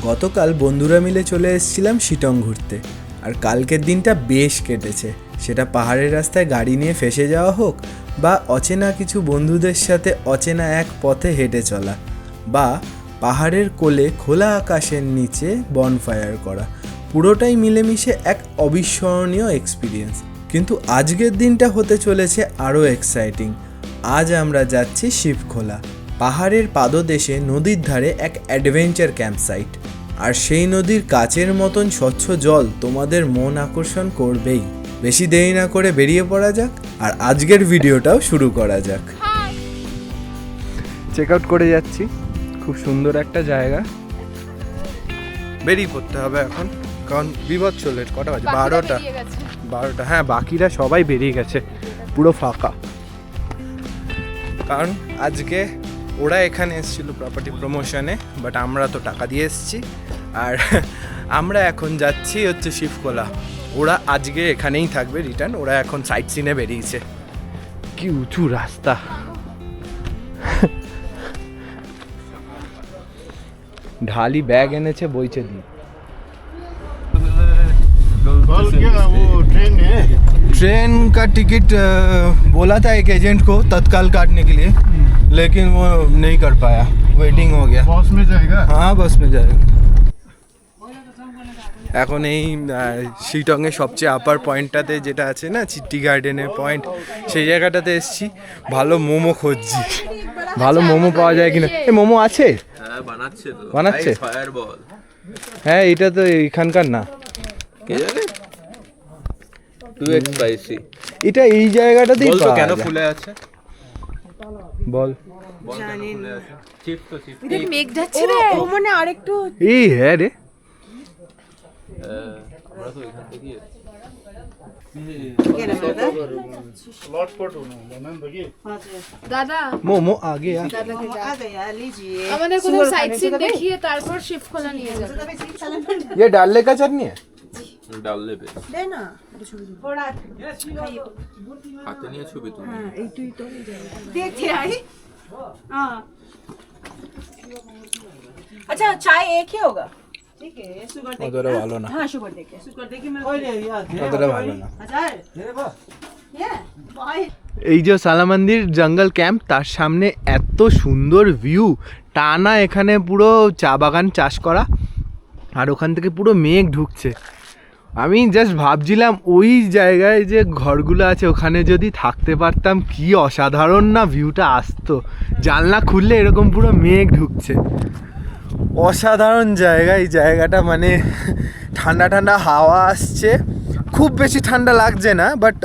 গতকাল বন্ধুরা মিলে চলে এসেছিলাম শিটং ঘুরতে, আর কালকের দিনটা বেশ কেটেছে। সেটা পাহাড়ের রাস্তায় গাড়ি নিয়ে ফেসে যাওয়া হোক, বা অচেনা কিছু বন্ধুদের সাথে অচেনা এক পথে হেঁটে চলা, বা পাহাড়ের কোলে খোলা আকাশের নিচে বনফায়ার করা, পুরোটাই মিলেমিশে এক অবিস্মরণীয় এক্সপিরিয়েন্স। কিন্তু আজকের দিনটা হতে চলেছে আরও এক্সাইটিং। আজ আমরা যাচ্ছি শিবখোলা, পাহাড়ের পাদদেশে নদীর ধারে এক অ্যাডভেঞ্চার ক্যাম্পসাইট। আর সেই নদীর কাচের মতন স্বচ্ছ জল তোমাদের মন আকর্ষণ করবেই। বেশি দেরি না করে বেরিয়ে পড়া যাক, আর আজকের ভিডিওটাও শুরু করা যাক। চেক আউট করে যাচ্ছি, খুব সুন্দর একটা জায়গা। বেরিয়ে পড়তে হবে এখন, কারণ বিভৎস লেট। কটা বাজে? 12টা। হ্যাঁ, বাকিরা সবাই বেরিয়ে গেছে, পুরো ফাঁকা। কারণ আজকে ওরা এখানে এসেছিলো প্রপার্টি প্রমোশনে, বাট আমরা তো টাকা দিয়ে এসেছি। আর আমরা এখন যাচ্ছি হচ্ছে শিবখোলা। ওরা আজকে এখানেই থাকবে রিটার্ন। ওরা এখন সাইট সিনে বেরিয়েছে। কি উঁচু রাস্তা! ঢালি ব্যাগ এনেছে, বইছে দিয়ে। ट्रेन का टिकट बोला था एक एजेंट को तत्काल काटने के लिए, लेकिन वो नहीं कर पाया, वेटिंग हो गया। बस में जाएगा? हाँ, बस में जाएगा। এখন এই শিটংয়ের সবচেয়ে আপার পয়েন্টটাতে যেটা আছে না, চিট্টি গার্ডেনের পয়েন্ট, সেই জায়গাটাতে এসেছি। ভালো মোমো খুঁজছি, ভালো মোমো পাওয়া যায় কিনা। এই মোমো আছে? হ্যাঁ, বানাচ্ছে। ফায়ারবল। হ্যাঁ, এটা তো এখানকার না। স্পাইসি। এটা এই জায়গাটাতেই বল তো পাওয়া কেন যায়। ফুলে আছে? বল। জানি না। চিপস তো চিপস। এটা মেঘ যাচ্ছে রে, ও মানে আরেকটু এই হ্যাঁ রে, আমরা তো এখান থেকে দাদা মোমো আগে আমাদের কোথাও সাইট সিন দেখিয়ে তারপর শিবখোলা নিয়ে যাবে। ये डालने का चटनी है? ডাল লেবে। দে না হাতে নিয়ে ছবি তুমি। হ্যাঁ, এই তুই তো দেখতে আই। हां, अच्छा चाय एक ही होगा? ठीक है, शुगर देखिए। ওদের ভালো না। हां, शुगर देखिए मैं। ओए यार, ওদের ভালো না। अच्छा मेरे पास ये भाई এই যে সালামান্দির জঙ্গল ক্যাম্প, তার সামনে এত সুন্দর ভিউ, টানা এখানে পুরো চা বাগান চাষ করা, আর ওখান থেকে পুরো মেঘ ঢুকছে। আমি জাস্ট ভাবছিলাম ওই জায়গায় যে ঘরগুলো আছে ওখানে যদি থাকতে পারতাম, কি অসাধারণ না ভিউটা আসতো। জানলা খুললে এরকম পুরো মেঘ ঢুকছে। অসাধারণ জায়গা এই জায়গাটা, মানে ঠান্ডা ঠান্ডা হাওয়া আসছে, খুব বেশি ঠান্ডা লাগছে না, বাট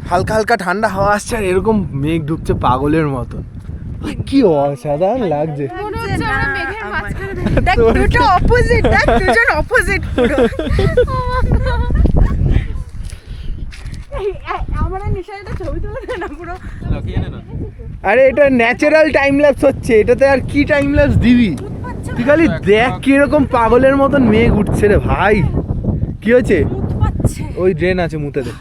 হালকা হালকা ঠান্ডা হাওয়া আসছে, আর এরকম মেঘ ঢুকছে পাগলের মতন। কি অসাধারণ লাগছে। মনে হচ্ছে আমরা মেঘের মাঝখানে দেখ, দুটো অপোজিট, দেখ দুজন অপোজিট পুরো। আমরা নিশাটা ছবি তুলে দেন না পুরো। লাগিয়ে নে না। আরে এটা ন্যাচারাল টাইম ল্যাপস হচ্ছে, এটাতে আর কি টাইম ল্যাপস দিবি? তুই খালি দেখ কিরকম পাগলের মতন মেঘ উঠছে রে ভাই। কি হয়েছে? ওই ড্রেন আছে, মুতে দে।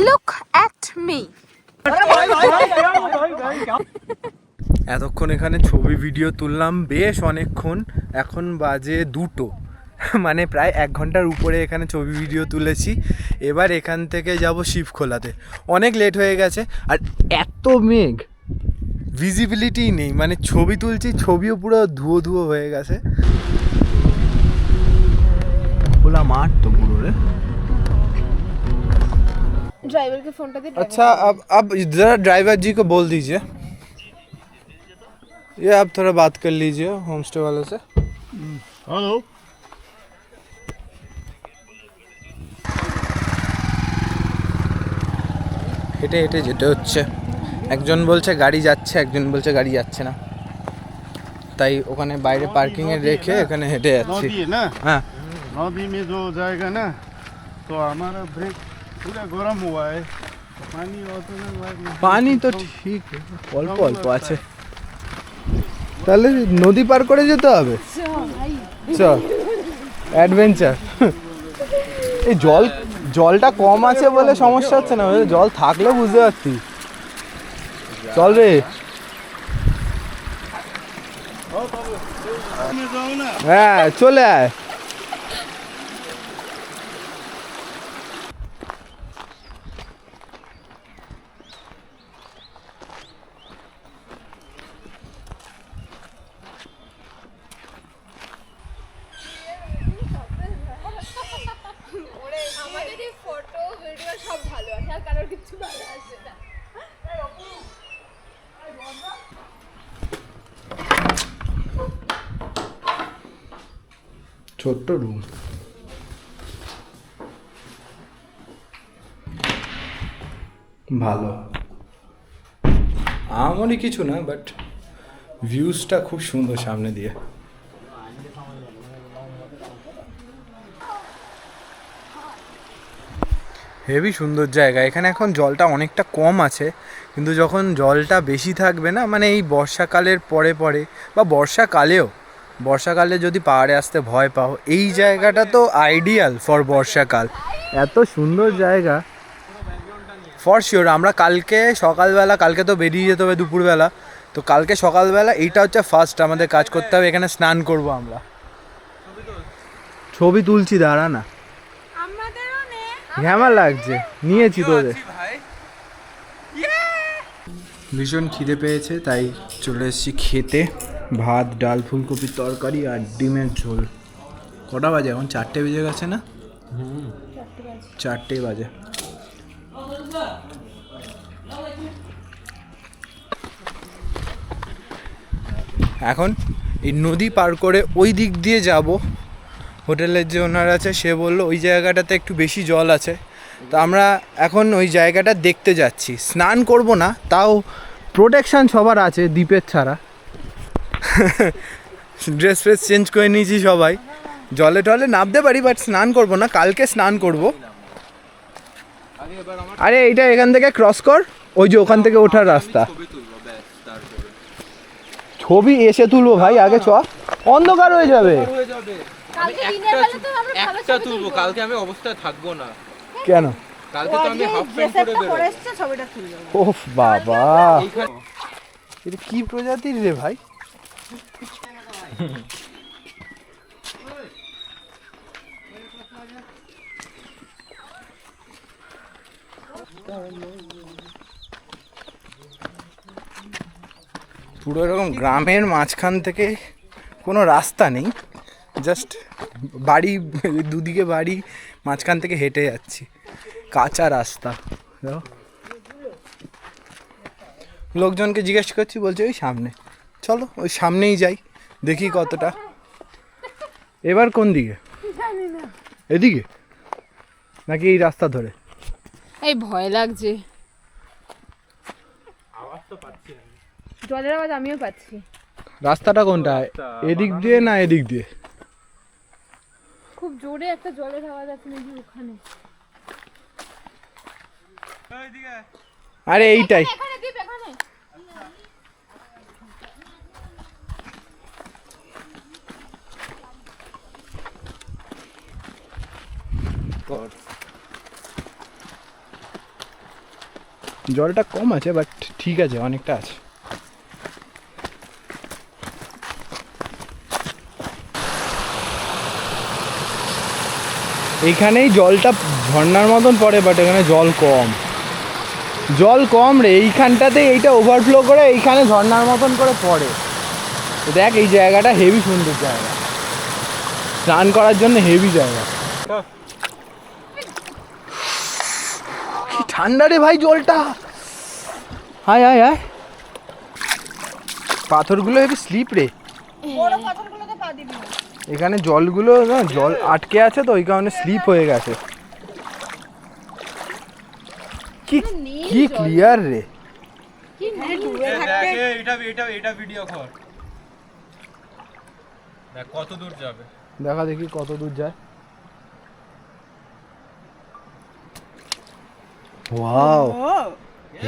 Look at me. এতক্ষণ এখানে ছবি ভিডিও তুললাম বেশ অনেকক্ষণ, এখন বাজে 2টো, মানে প্রায় 1 ঘন্টার উপরে এখানে ছবি ভিডিও তুলেছি। এবার এখান থেকে যাব শিবখোলাতে। অনেক লেট হয়ে গেছে, আর এত মেঘ, ভিজিবিলিটি নেই, মানে ছবি তুলছি, ছবিও পুরো ধুয়ো ধুয়ো হয়ে গেছে। খোলা মাঠ তো পুরো রে। ड्राइवर के फोन पे दे। अच्छा, अब जरा ड्राइवर जी को बोल दीजिए, ये आप थोड़ा बात कर लीजिए होम स्टे वालों से। हेलो। হেঁটে হেঁটে যেতে হচ্ছে। একজন বলছে গাড়ি যাচ্ছে, একজন বলছে গাড়ি যাচ্ছে না, তাই ওখানে বাইরে পার্কিংয়ে রেখে এখানে হেঁটে যাচ্ছি। नदी है ना, হ্যাঁ, नदी में जो जाएगा ना, तो हमारा ब्रेक पूरा गर्म हुआ है, पानी उतना পানি তো ঠিক অল্প অল্প আছে, তাহলে নদী পার করে যেতে হবে। চল, অ্যাডভেঞ্চার। এই জলটা কম আছে বলে সমস্যা হচ্ছে না, জল থাকলে বুঝতে পারতি। চল রে। যাও না হ্যাঁ চলে আয়। আমাদের এই ফটো ভিডিও সব ভালো আছে আর কারোর কিছু ভালো আসে না। ছোট্ট রুম, ভালো আমারই কিছু না, বাট ভিউজটা খুব সুন্দর সামনে দিয়ে। হেভি সুন্দর জায়গা। এখানে এখন জলটা অনেকটা কম আছে, কিন্তু যখন জলটা বেশি থাকবে না, মানে এই বর্ষাকালের পরে পরে বা বর্ষাকালে যদি পাহাড়ে আসতে ভয় পাও, এই জায়গাটা তো আইডিয়াল ফর বর্ষাকাল। এত সুন্দর জায়গা ফর শিওর। আমরা কালকে সকালবেলা, কালকে তো বেরিয়ে যেতে হবে দুপুরবেলা, তো কালকে সকালবেলা এইটা হচ্ছে ফার্স্ট আমাদের কাজ করতে হবে। এখানে স্নান করব আমরা। ছবি তুলছি, দাঁড়া না, আমাদেরও নে। ঘ্যামা লাগছে, নিয়েছি তোদের। ভীষণ খিদে পেয়েছে, তাই চলে এসেছি খেতে। ভাত, ডাল, ফুলকপির তরকারি আর ডিমের ঝোল। কটা বাজে এখন? 4টে বেজে গেছে না? 4টে বাজে। এখন এই নদী পার করে ওই দিক দিয়ে যাব। হোটেলের যে ওনার আছে সে বললো ওই জায়গাটাতে একটু বেশি জল আছে, তো আমরা এখন ওই জায়গাটা দেখতে যাচ্ছি। স্নান করব না, তাও প্রোটেকশান সবার আছে, দ্বীপের ছাড়া। ড্রেস ফ্রেস চেঞ্জ করে নিয়েছি সবাই। জলে টলে নামতে পারি, বাট স্নান করব না, কালকে স্নান করব। আরে এইটা এখান থেকে ক্রস কর, ওই যে ওখান থেকে ওঠার রাস্তা। ছবি এসে তুলবো ভাই, আগে চ, অন্ধকার হয়ে যাবে। কালকে দিনের বেলা তো আমরা ভালো একটা তুলবো, কালকে আমি অবস্থায় থাকবো না। কেন? কালকে তো আমি হাফ প্যান্ট পরে বেরোবো। এসেছে ছবিটা তুলবো। ওফ বাবা, এটা কি প্রজাতির রে ভাই? পুরো এরকম গ্রামের মাঝখান থেকে কোনো রাস্তা নেই, জাস্ট বাড়ি, দুদিকে বাড়ি, মাঝখান থেকে হেঁটে যাচ্ছি, কাঁচা রাস্তা। লোকজনকে জিজ্ঞেস করছি, বলছে ওই সামনে, চলো ওই সামনেই যাই, দেখি কতটা। এবার কোন দিকে? এদিকে নাকি এই রাস্তা ধরে? এই ভয় লাগছে, জলের আওয়াজ আমিও পাচ্ছি। রাস্তাটা কোনটা, এদিক দিয়ে না এদিক দিয়ে? খুব জোরে একটা জলের আওয়াজ আছে নাকি ওখানে? আরে এইটাই। এখানে দ্বীপ, এখানে। জলটা কম আছে, বাট ঠিক আছে, অনেকটা আছে। এইখানেই জলটা ঝর্ণার মতন পড়ে, বাট এখানে জল কম রে। এইখানটাতে এইটা ওভারফ্লো করে এইখানে ঝর্ণার মতন করে পড়ে। দেখ এই জায়গাটা হেভি সুন্দর জায়গা, স্নান করার জন্য হেভি জায়গা। কি ঠান্ডা রে ভাই জলটা, হায় হায় হায়। পাথরগুলো হেভি স্লিপ রে, এখানে জলগুলো না, জল আটকে আছে তো ওই কারণে স্লিপ হয়ে গেছে। কি কি ক্লিয়ার রে। এটা ভিডিও কর, দেখ কত দূর যাবে, দেখা দেখি কত দূর যায়। Wow,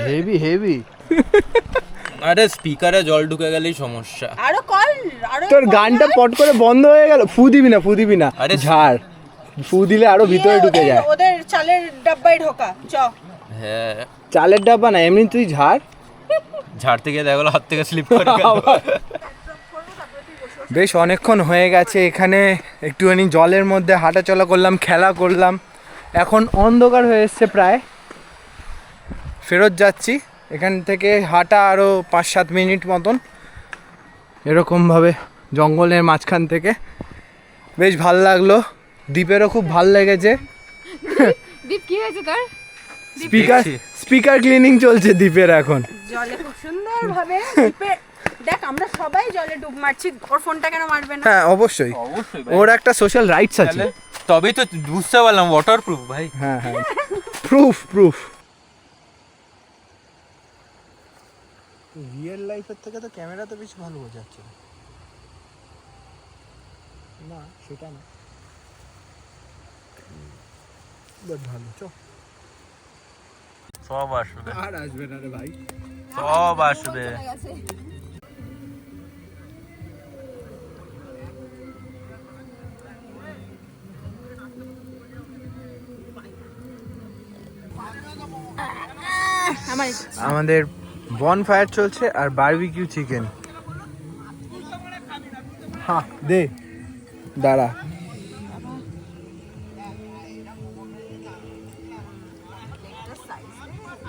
heavy heavy. আরে স্পিকারে জল ঢুকে গেলেই সমস্যা। আরো কল, আরো তোর গানটা পট করে বন্ধ হয়ে গেল। ফু দিবি না, আরে ঝাড় ফু দিলে আরো ভিতরে ঢুকে যায়। ওদের চালের ডাব্বায় ঢোকা চ। হ্যাঁ, চালের ডাব্বা না, এমনি তুই ঝাড়। ঝাড়তে গিয়ে দেখা গেলো হাত থেকে স্লিপ করে গেল। বেশ অনেকক্ষণ হয়ে গেছে এখানে একটুখানি জলের মধ্যে হাঁটাচলা করলাম, খেলা করলাম। এখন অন্ধকার হয়ে এসছে প্রায়, ফেরত যাচ্ছি। এখান থেকে হাঁটা আরও 5-7 মিনিট মতন এরকমভাবে জঙ্গলের মাঝখান থেকে। বেশ ভাল লাগলো, দ্বীপেরও খুব ভাল লেগেছে। দীপ কি হয়েছে তোর? স্পিকার ক্লিনিং চলছে দ্বীপের এখন। জলে খুব সুন্দর ভাবে দেখ আমরা সবাই জলে ডুব মারছি, ওর ফোনটা কেন মারবে না? হ্যাঁ অবশ্যই, অবশ্যই ওর একটা সোশ্যাল রাইটস আছে। তবেই তো বুঝতে পারলাম ওয়াটারপ্রুফ ভাই। হ্যাঁ হ্যাঁ, প্রুফ। রিয়েল লাইফের থেকে তো ক্যামেরাতে বেশি ভালো বোঝাচ্ছে না, সেটা না, বাট ভালো। চ সব আসবে, আর আসবে না রে ভাই, সব আসবে। আমাদের বন ফায়ার চলছে আর বারবিকিউ চিকেন। হ্যাঁ দে, দাঁড়া।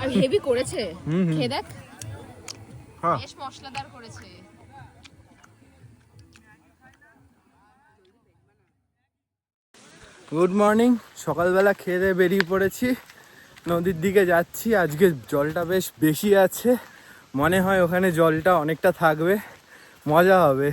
আর হেভি করেছে, হুম। খেয়ে দেখ, হ্যাঁ। বেশ মশলাদার করেছে। গুড মর্নিং, সকালবেলা খেয়ে দিয়ে বেরিয়ে পড়েছি, নদীর দিকে যাচ্ছি। আজকে জলটা বেশ বেশি আছে, মনে হয় ওখানে জলটা অনেকটা থাকবে, মজা হবে।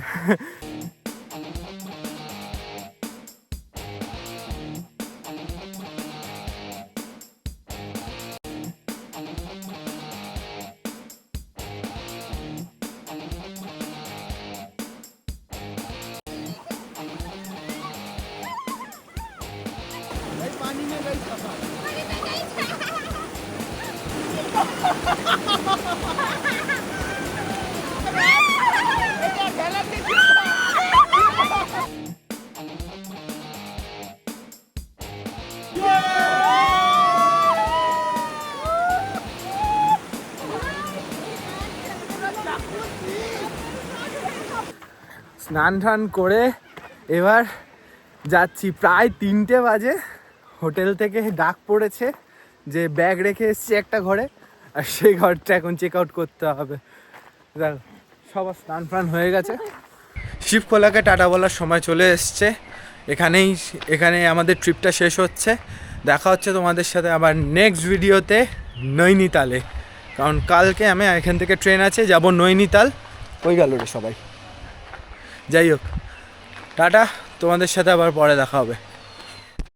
স্নান টান করে এবার যাচ্ছি, প্রায় 3টে বাজে। হোটেল থেকে ডাক পড়েছে যে ব্যাগ রেখে এসছি একটা ঘরে, আর সেই ঘরটা এখন চেক আউট করতে হবে। দেখ সবার স্নান ফান হয়ে গেছে, শিবখোলাকে টাটা বলার সময় চলে এসছে। এখানে আমাদের ট্রিপটা শেষ হচ্ছে। দেখা হচ্ছে তোমাদের সাথে আবার নেক্সট ভিডিওতে নৈনিতালে, কারণ কালকে আমি এখান থেকে ট্রেন আছে, যাব নৈনিতাল। ওই গেল রে সবাই, যাই হোক, টাটা, তোমাদের সাথে আবার পরে দেখা হবে।